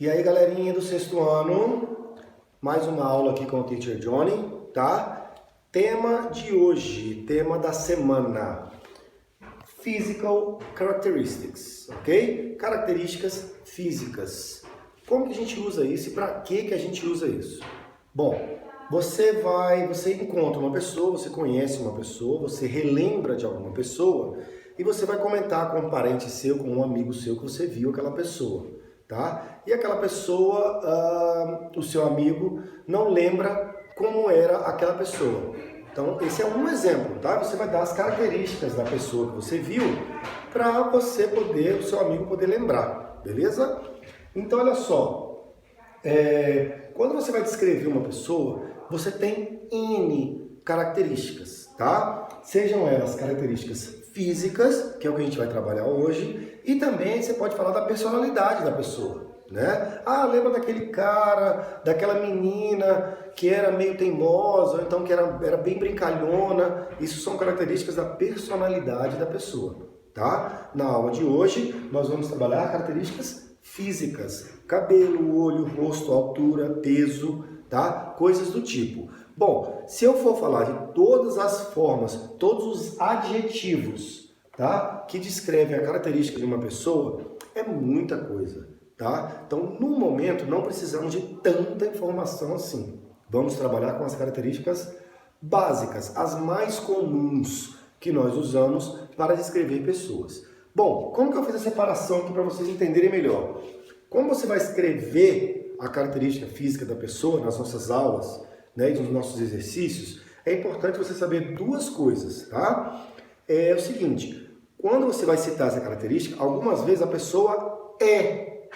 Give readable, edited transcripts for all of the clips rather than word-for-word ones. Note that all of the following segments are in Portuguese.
E aí, galerinha do sexto ano, mais uma aula aqui com o Teacher Johnny, tá? Tema de hoje, tema da semana, Physical Characteristics, ok? Características físicas. Como que a gente usa isso e para que a gente usa isso? Bom, você encontra uma pessoa, você conhece uma pessoa, você relembra de alguma pessoa e você vai comentar com um parente seu, com um amigo seu que você viu aquela pessoa. Tá? E aquela pessoa, o seu amigo, não lembra como era aquela pessoa. Então, esse é um exemplo, tá? Você vai dar as características da pessoa que você viu para você poder, o seu amigo poder lembrar, beleza? Então, olha só, quando você vai descrever uma pessoa, você tem N características, tá? Sejam elas características físicas, que é o que a gente vai trabalhar hoje, e também você pode falar da personalidade da pessoa, né? Ah, lembra daquele cara, daquela menina que era meio teimosa, então que era bem brincalhona. Isso são características da personalidade da pessoa, tá? Na aula de hoje, nós vamos trabalhar características físicas, cabelo, olho, rosto, altura, peso, tá? Coisas do tipo. Bom, se eu for falar de todas as formas, todos os adjetivos, tá, que descrevem a característica de uma pessoa, é muita coisa, tá? Então, no momento, não precisamos de tanta informação assim. Vamos trabalhar com as características básicas, as mais comuns que nós usamos para descrever pessoas. Bom, como que eu fiz a separação aqui para vocês entenderem melhor? Como você vai escrever a característica física da pessoa nas nossas aulas, né, e nos nossos exercícios, é importante você saber duas coisas, tá? É o seguinte, quando você vai citar essa característica, algumas vezes a pessoa é,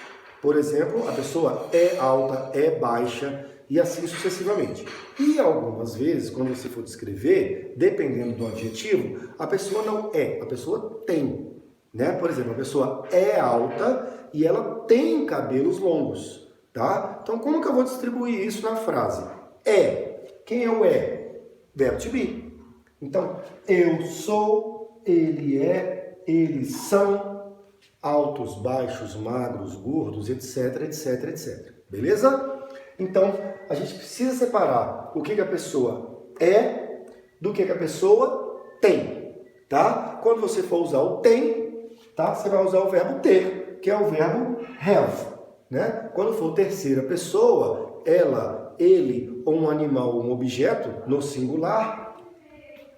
por exemplo, a pessoa é alta, é baixa e assim sucessivamente. E algumas vezes, quando você for descrever, dependendo do adjetivo, a pessoa não é, a pessoa tem, né? Por exemplo, a pessoa é alta e ela tem cabelos longos, tá? Então, como que eu vou distribuir isso na frase? É. Quem é o é? Verbo to be. Então, eu sou, ele é, eles são, altos, baixos, magros, gordos, etc, etc, etc. Beleza? Então, a gente precisa separar o que a pessoa é do que a pessoa tem, tá? Quando você for usar o tem, tá? Você vai usar o verbo ter, que é o verbo have, né? Quando for terceira pessoa, ela, ele ou um animal ou um objeto, no singular,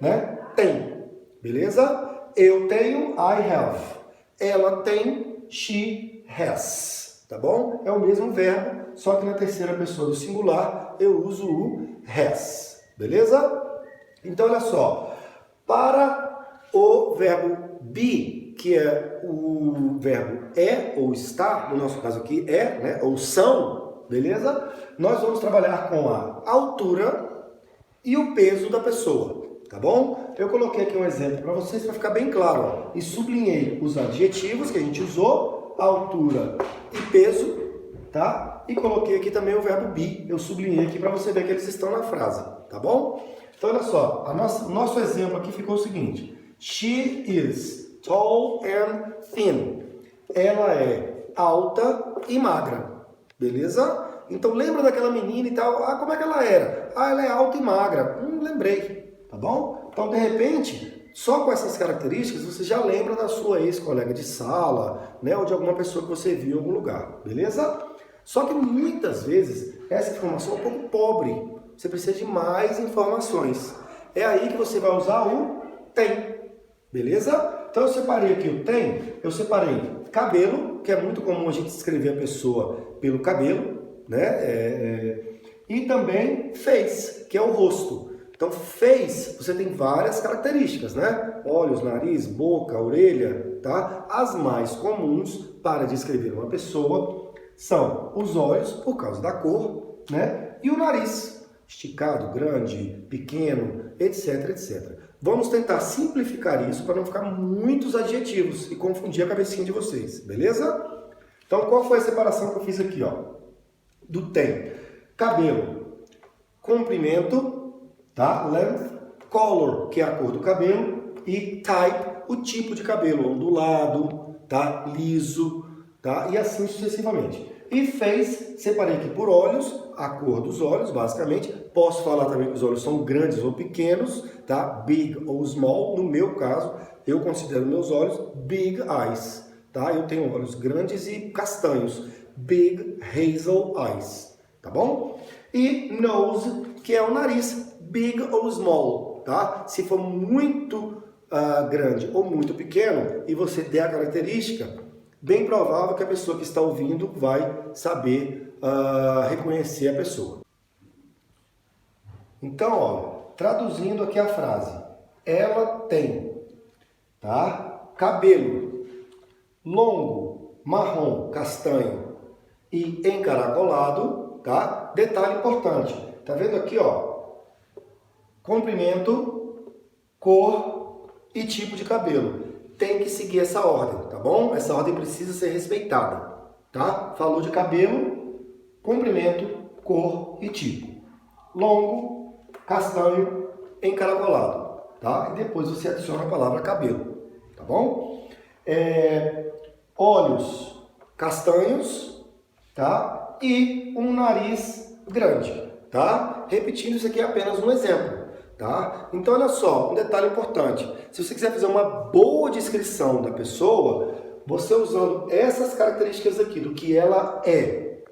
né? Tem, beleza? Eu tenho, I have. Ela tem, she has, tá bom? É o mesmo verbo, só que na terceira pessoa do singular eu uso o has, beleza? Então, olha só, para o verbo be, que é o verbo é ou está, no nosso caso aqui é, né? Ou são, beleza? Nós vamos trabalhar com a altura e o peso da pessoa, tá bom? Eu coloquei aqui um exemplo para vocês para ficar bem claro, ó, e sublinhei os adjetivos que a gente usou, altura e peso, tá? E coloquei aqui também o verbo be, eu sublinhei aqui para você ver que eles estão na frase, tá bom? Então, olha só, nosso exemplo aqui ficou o seguinte, she is tall and thin. Ela é alta e magra, beleza? Então lembra daquela menina e tal, como é que ela era? Ela é alta e magra, lembrei, tá bom? Então de repente, só com essas características você já lembra da sua ex-colega de sala, né? Ou de alguma pessoa que você viu em algum lugar, beleza? Só que muitas vezes essa informação é um pouco pobre, você precisa de mais informações. É aí que você vai usar o tem, beleza? Então eu separei aqui o tem, eu separei cabelo, que é muito comum a gente descrever a pessoa pelo cabelo, né? E também face, que é o rosto. Então, face, você tem várias características, né? Olhos, nariz, boca, orelha, tá? As mais comuns para descrever uma pessoa são os olhos, por causa da cor, né? E o nariz, esticado, grande, pequeno, etc, etc. Vamos tentar simplificar isso para não ficar muitos adjetivos e confundir a cabecinha de vocês, beleza? Então, qual foi a separação que eu fiz aqui, ó? Do tem. Cabelo, comprimento, tá? Length, color, que é a cor do cabelo, e type, o tipo de cabelo, ondulado, tá? Liso, tá? E assim sucessivamente. E face, separei aqui por olhos, a cor dos olhos, basicamente. Posso falar também que os olhos são grandes ou pequenos, tá? Big ou small. No meu caso, eu considero meus olhos big eyes, tá? Eu tenho olhos grandes e castanhos. Big hazel eyes, tá bom? E nose, que é o nariz, big ou small, tá? Se for muito grande ou muito pequeno e você der a característica, bem provável que a pessoa que está ouvindo vai saber reconhecer a pessoa. Então, olha, traduzindo aqui a frase, ela tem, tá? Cabelo longo, marrom, castanho e encaracolado, tá? Detalhe importante, tá vendo aqui, ó? Comprimento, cor e tipo de cabelo. Tem que seguir essa ordem, tá bom? Essa ordem precisa ser respeitada, tá? Falou de cabelo, comprimento, cor e tipo. Longo, castanho, encaracolado, tá? E depois você adiciona a palavra cabelo, tá bom? Olhos castanhos, tá? E um nariz grande, tá? Repetindo, isso aqui é apenas um exemplo, tá? Então, olha só, um detalhe importante. Se você quiser fazer uma boa descrição da pessoa, você usando essas características aqui do que ela é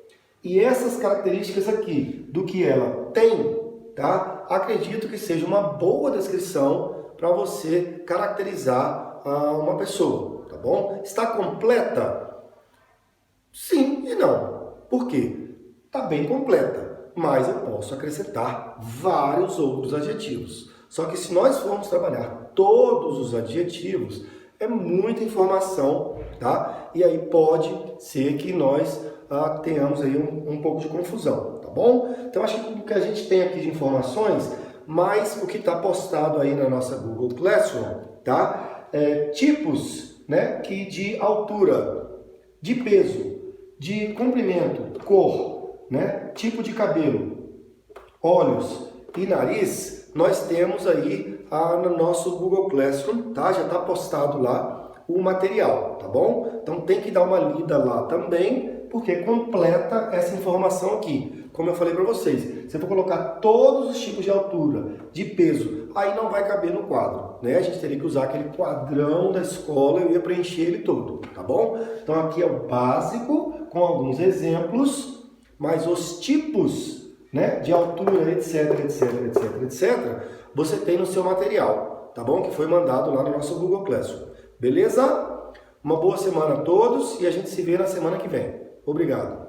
e essas características aqui do que ela tem, tá? Acredito que seja uma boa descrição para você caracterizar uma pessoa, tá bom? Está completa? Sim e não. Por quê? Está bem completa, mas eu posso acrescentar vários outros adjetivos. Só que se nós formos trabalhar todos os adjetivos, é muita informação, tá? E aí pode ser que nós tenhamos aí um pouco de confusão, tá bom? Então acho que o que a gente tem aqui de informações, mais o que está postado aí na nossa Google Classroom, tá? Tipos, né, que de altura, de peso, de comprimento, cor, né, tipo de cabelo, olhos e nariz, nós temos aí no nosso Google Classroom, tá? Já está postado lá o material, tá bom? Então tem que dar uma lida lá também, porque completa essa informação aqui. Como eu falei para vocês, se eu for colocar todos os tipos de altura, de peso, aí não vai caber no quadro, né? A gente teria que usar aquele quadrão da escola e eu ia preencher ele todo, tá bom? Então aqui é o básico, com alguns exemplos, mas os tipos, né, de altura, etc, você tem no seu material, tá bom? Que foi mandado lá no nosso Google Classroom. Beleza? Uma boa semana a todos e a gente se vê na semana que vem. Obrigado.